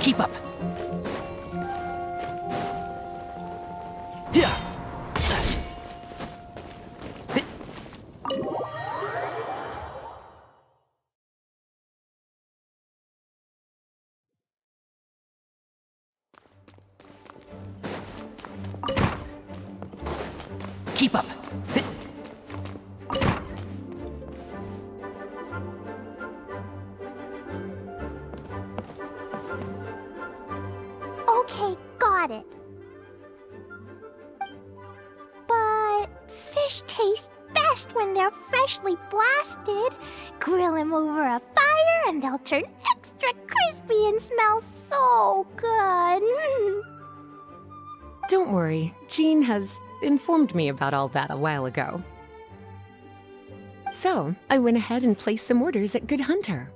Keep up. Yeah. Keep up. Okay, got it. But fish taste best when they're freshly blasted. Grill them over a fire and they'll turn extra crispy and smell so good. Don't worry, Jean has informed me about all that a while ago. So, I went ahead and placed some orders at Good Hunter.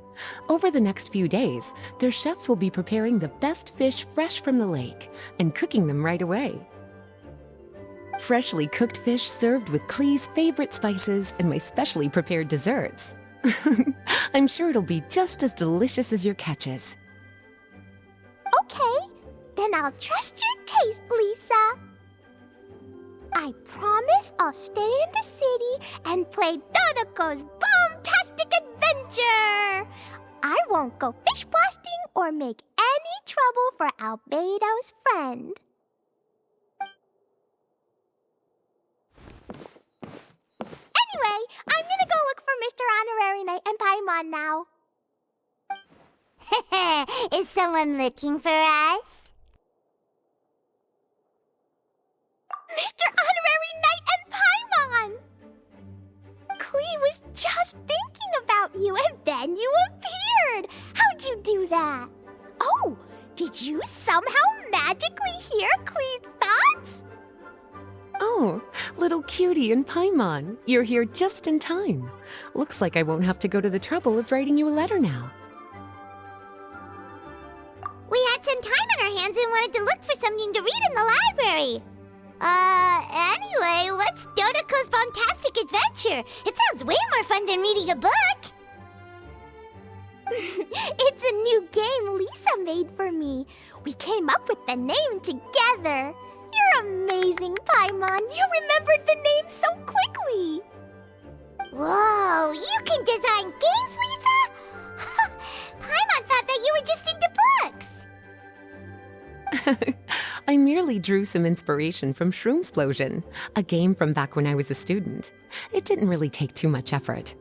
Over the next few days, their chefs will be preparing the best fish fresh from the lake and cooking them right away. Freshly cooked fish served with Clee's favorite spices and my specially prepared desserts. I'm sure it'll be just as delicious as your catches. Okay, then I'll trust your taste, Lisa. I promise I'll stay in the city and play Dodoko's bombastic adventure. I won't go fish blasting or make any trouble for Albedo's friend. Anyway, I'm gonna go look for Mr. Honorary Knight and Paimon now. Is someone looking for us? Mr. Honorary Knight and Paimon! Clee was just thinking about you and then you appeared! How'd you do that? Oh, did you somehow magically hear Clee's thoughts? Oh, little cutie and Paimon, you're here just in time. Looks like I won't have to go to the trouble of writing you a letter now. We had some time on our hands and wanted to look for something to read in the library. Anyway, what's Dodoko's bombastic adventure? It sounds way more fun than reading a book. It's a new game Lisa made for me. We came up with the name together. You're amazing, Paimon. You remembered the name so quickly. Whoa, you can design games, Lisa? Paimon thought that you were just into books. I merely drew some inspiration from Shroomsplosion, a game from back when I was a student. It didn't really take too much effort.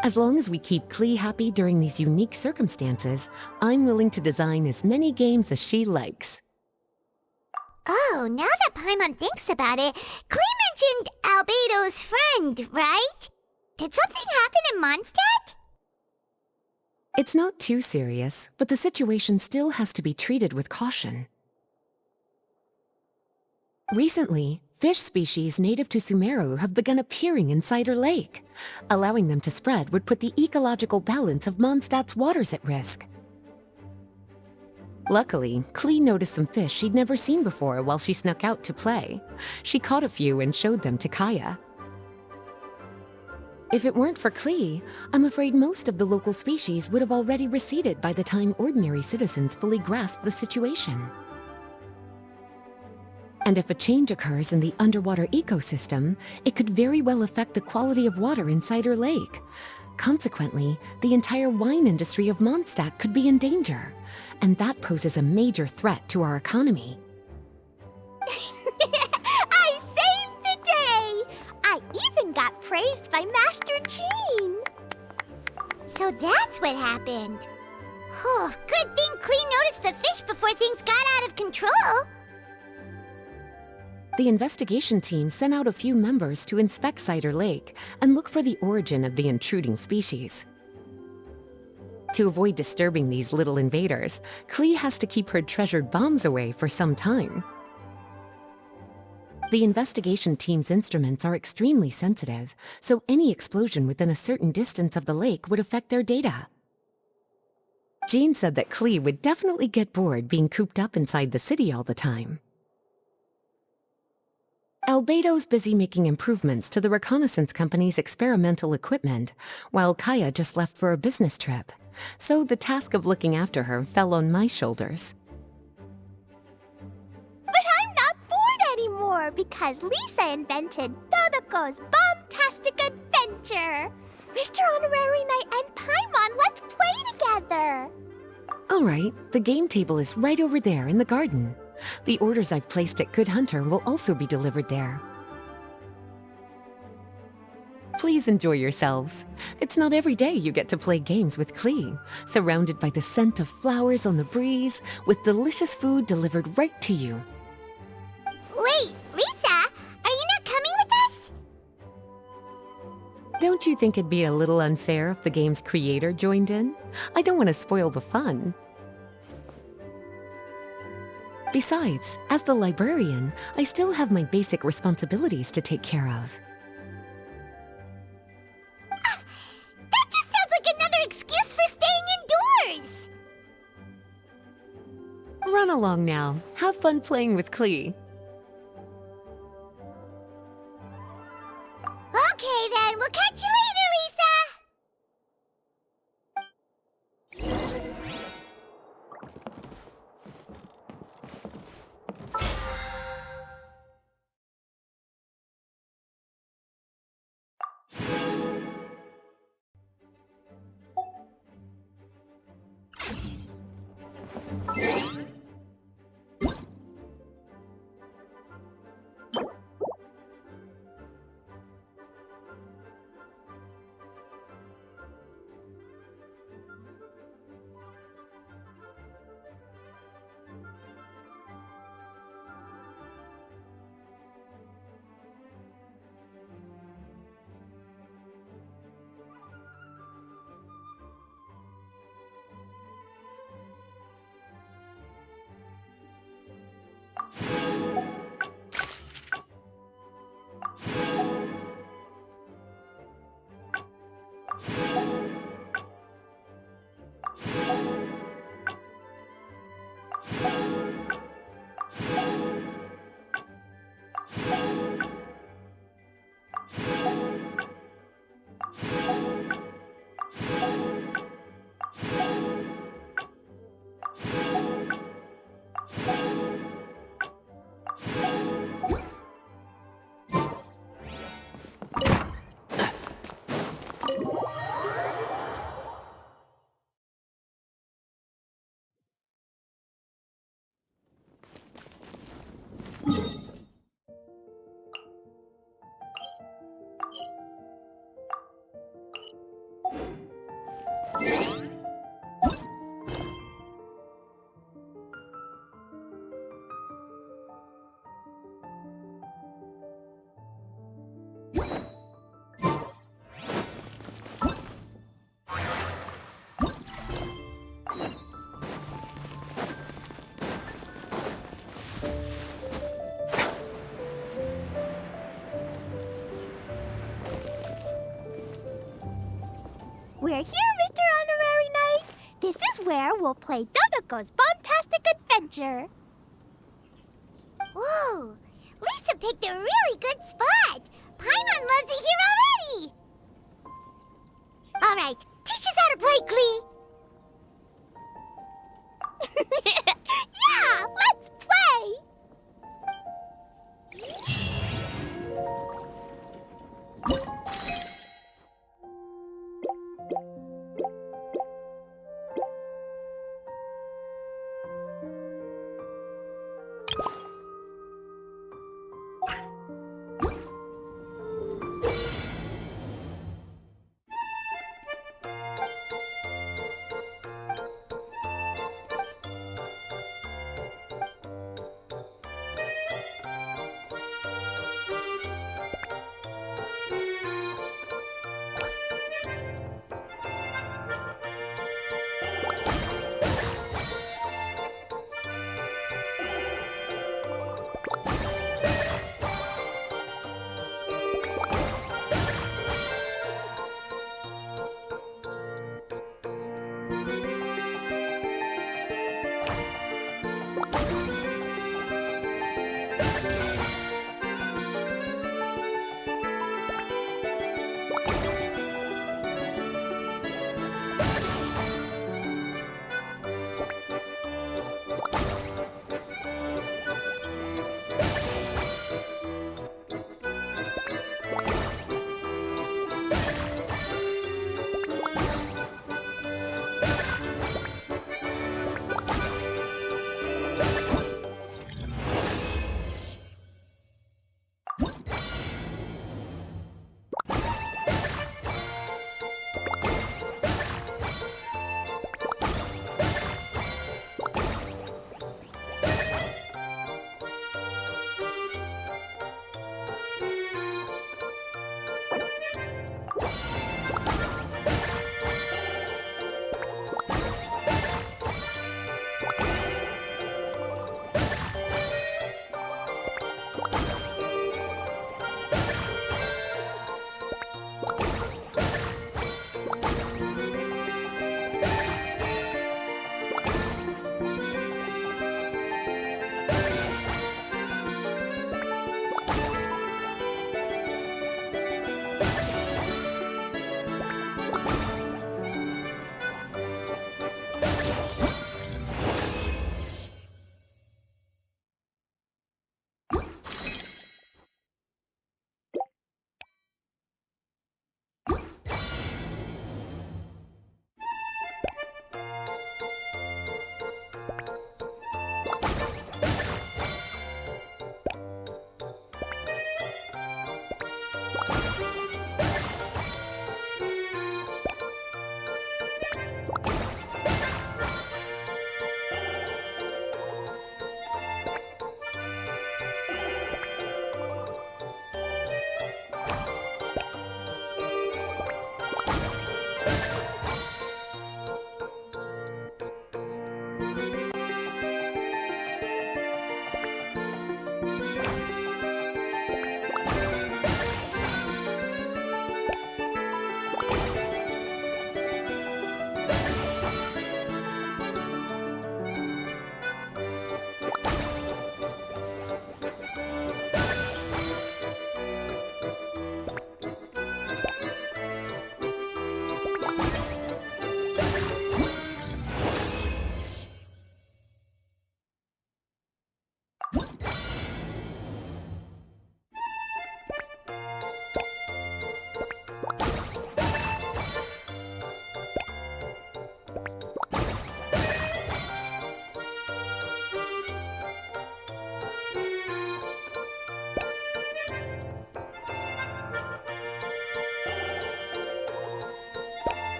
As long as we keep Clee happy during these unique circumstances, I'm willing to design as many games as she likes. Oh, now that Paimon thinks about it, Clee mentioned Albedo's friend, right? Did something happen in Mondstadt? It's not too serious, but the situation still has to be treated with caution. Recently, fish species native to Sumeru have begun appearing in Cider Lake. Allowing them to spread would put the ecological balance of Mondstadt's waters at risk. Luckily, Clee noticed some fish she'd never seen before while she snuck out to play. She caught a few and showed them to Kaya. If it weren't for Clee, I'm afraid most of the local species would have already receded by the time ordinary citizens fully grasp the situation. And if a change occurs in the underwater ecosystem, it could very well affect the quality of water in Cider Lake. Consequently, the entire wine industry of Mondstadt could be in danger, and that poses a major threat to our economy. I saved the day! I even got praised by Master Jean. So that's what happened. Whew, good thing Clee noticed the fish before things got out of control. The investigation team sent out a few members to inspect Cider Lake and look for the origin of the intruding species. To avoid disturbing these little invaders, Clee has to keep her treasured bombs away for some time. The investigation team's instruments are extremely sensitive, so any explosion within a certain distance of the lake would affect their data. Jean said that Clee would definitely get bored being cooped up inside the city all the time. Albedo's busy making improvements to the reconnaissance company's experimental equipment, while Kaya just left for a business trip. so the task of looking after her fell on my shoulders. But I'm not bored anymore because Lisa invented Dodoko's bombtastic adventure. Mr. Honorary Knight and Paimon, let's play together. All right, the game table is right over there in the garden. The orders I've placed at Good Hunter will also be delivered there. Please enjoy yourselves. It's not every day you get to play games with Clee, surrounded by the scent of flowers on the breeze, with delicious food delivered right to you. Wait, Lisa, are you not coming with us? Don't you think it'd be a little unfair if the game's creator joined in? I don't want to spoil the fun. Besides, as the librarian, I still have my basic responsibilities to take care of. That just sounds like another excuse for staying indoors. Run along now. Have fun playing with Clee. Okay then, we'll catch you later, Lisa. We're here, Mr. Honorary Knight. This is where we'll play Dodoko's bombtastic adventure. Whoa, Lisa picked a really good spot. Paimon loves it here already. All right, teach us how to play Glee. Yeah, let's play!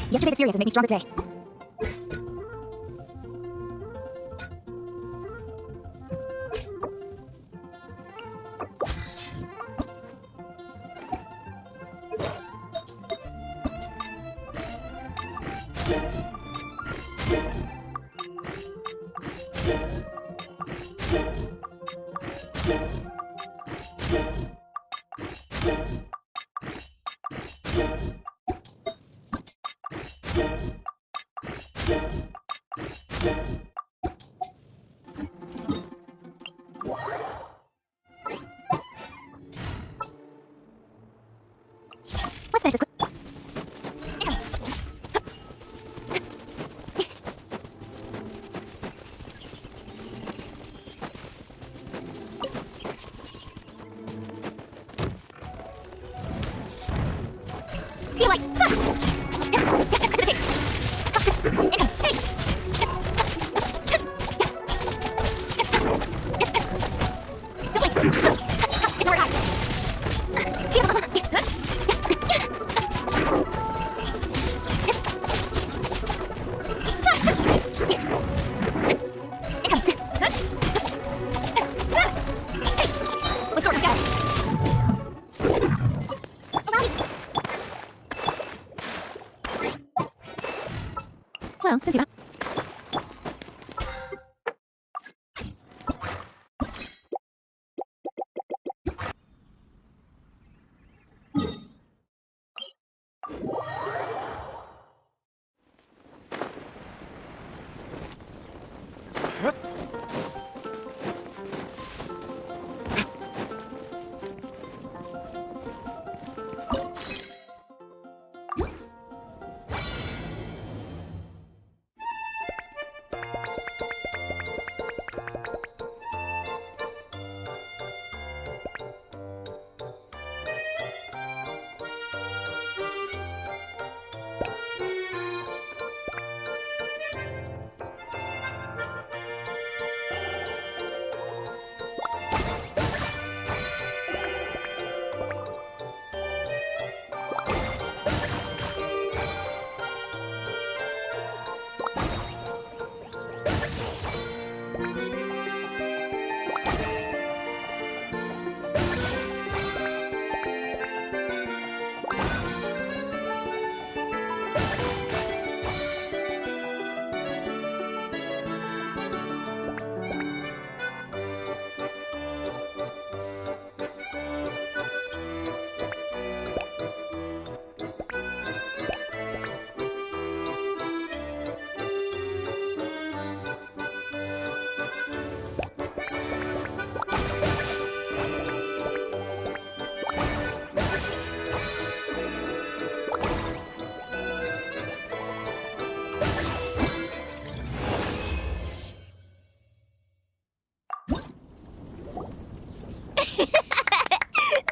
Yesterday's experience has made me stronger today. Let's finish this. See you Well, since you have...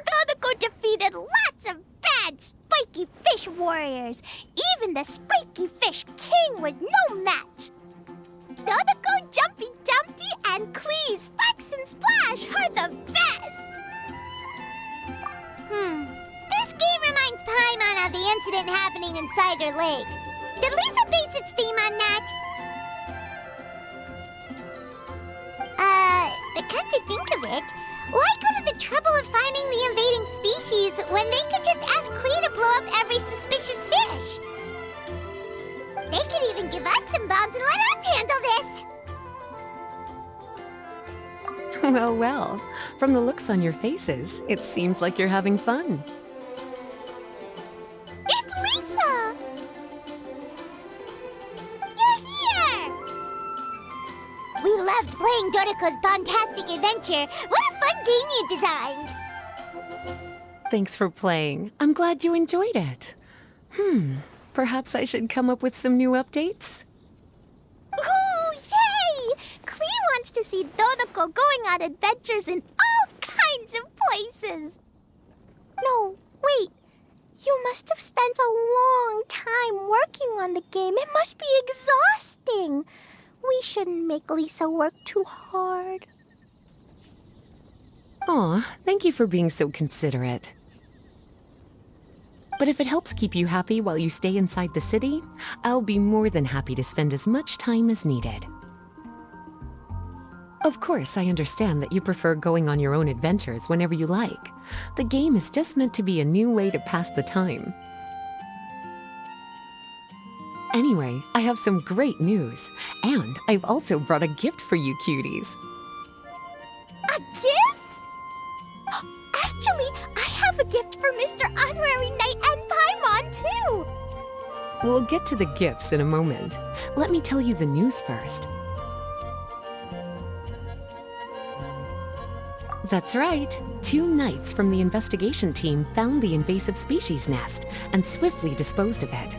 Dodoko defeated lots of bad spiky fish warriors. Even the spiky fish king was no match. Dodoko, Jumpy Dumpty, and Clee, Sparks and Splash are the best. This game reminds Paimon of the incident happening in Cider Lake. Did Lisa base its theme on that? But come to think of it, why go to the trouble of finding the invading species when they could just ask Clee to blow up every suspicious fish? They could even give us some bombs and let us handle this! Well, well. From the looks on your faces, it seems like you're having fun. It's Lisa! You're here! We loved playing Dodoko's Bombastic Adventure. What a fun game you designed! Thanks for playing. I'm glad you enjoyed it. Perhaps I should come up with some new updates? Ooh, yay! Clee wants to see Dodoko going on adventures in all kinds of places. No, wait. You must have spent a long time working on the game. It must be exhausting. We shouldn't make Lisa work too hard. Aw, thank you for being so considerate. But if it helps keep you happy while you stay inside the city, I'll be more than happy to spend as much time as needed. Of course, I understand that you prefer going on your own adventures whenever you like. The game is just meant to be a new way to pass the time. Anyway, I have some great news, and I've also brought a gift for you cuties. A gift? Actually, I have a gift for Mr. Honorary Knight and Paimon, too. We'll get to the gifts in a moment. Let me tell you the news first. That's right. 2 knights from the investigation team found the invasive species nest and swiftly disposed of it.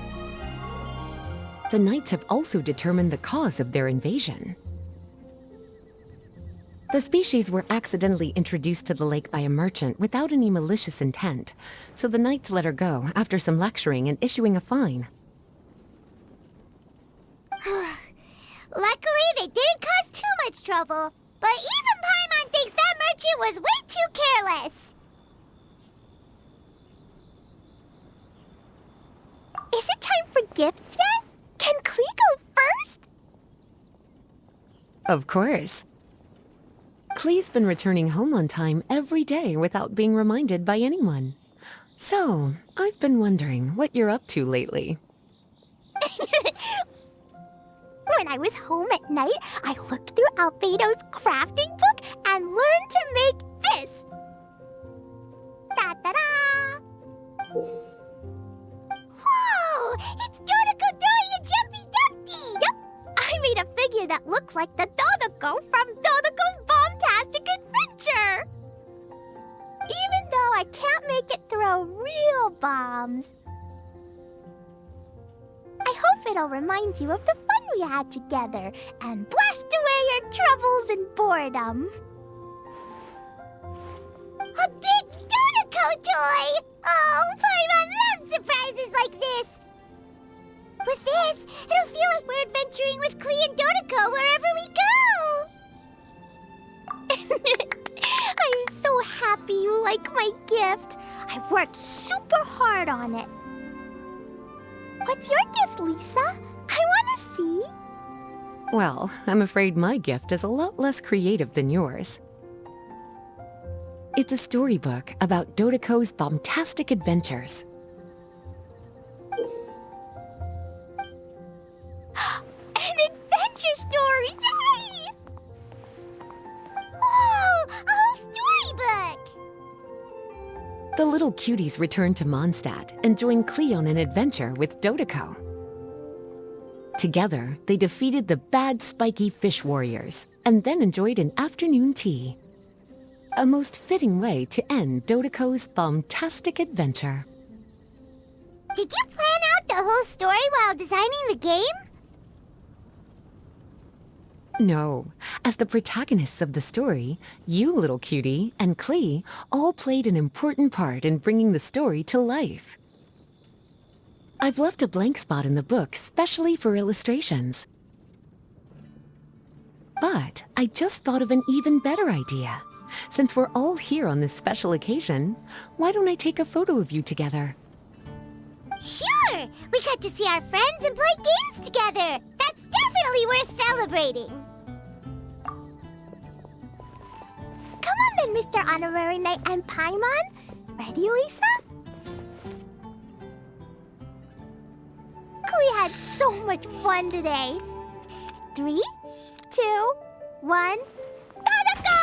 The knights have also determined the cause of their invasion. The species were accidentally introduced to the lake by a merchant without any malicious intent, so the knights let her go after some lecturing and issuing a fine. Luckily, they didn't cause too much trouble. But even Paimon thinks that merchant was way too careless. Is it time for gifts yet? Can Klee go first? Of course. Klee's been returning home on time every day without being reminded by anyone. So, I've been wondering what you're up to lately. When I was home at night, I looked through Albedo's crafting book and learned to make this. Da-da-da! Whoa! It's Dodoko throwing a jumpy dumpty! Yep, I made a figure that looks like the Dodoko from Dodoko's Bombtastic Adventure! Even though I can't make it throw real bombs. I hope it'll remind you of the fun we had together and blast away your troubles and boredom. A big Dodoko toy! Oh, Paimon loves surprises like this! With this, it'll feel like we're adventuring with Klee and Dodoko wherever we go! I'm so happy you like my gift. I worked super hard on it. What's your gift, Lisa? I want to see. Well, I'm afraid my gift is a lot less creative than yours. It's a storybook about Dodoko's bombtastic adventures. An adventure story! Yay! Whoa! A whole storybook! The little cuties return to Mondstadt and join Klee on an adventure with Dodoko. Together, they defeated the bad spiky fish warriors and then enjoyed an afternoon tea. A most fitting way to end Dodoko's bombtastic adventure. Did you plan out the whole story while designing the game? No, as the protagonists of the story, you, little cutie, and Klee all played an important part in bringing the story to life. I've left a blank spot in the book specially for illustrations. But I just thought of an even better idea. Since we're all here on this special occasion, why don't I take a photo of you together? Sure! We got to see our friends and play games together! That's definitely worth celebrating! Come on then, Mr. Honorary Knight and Paimon. Ready, Lisa? Klee had so much fun today. 3, 2, 1, Dodoko!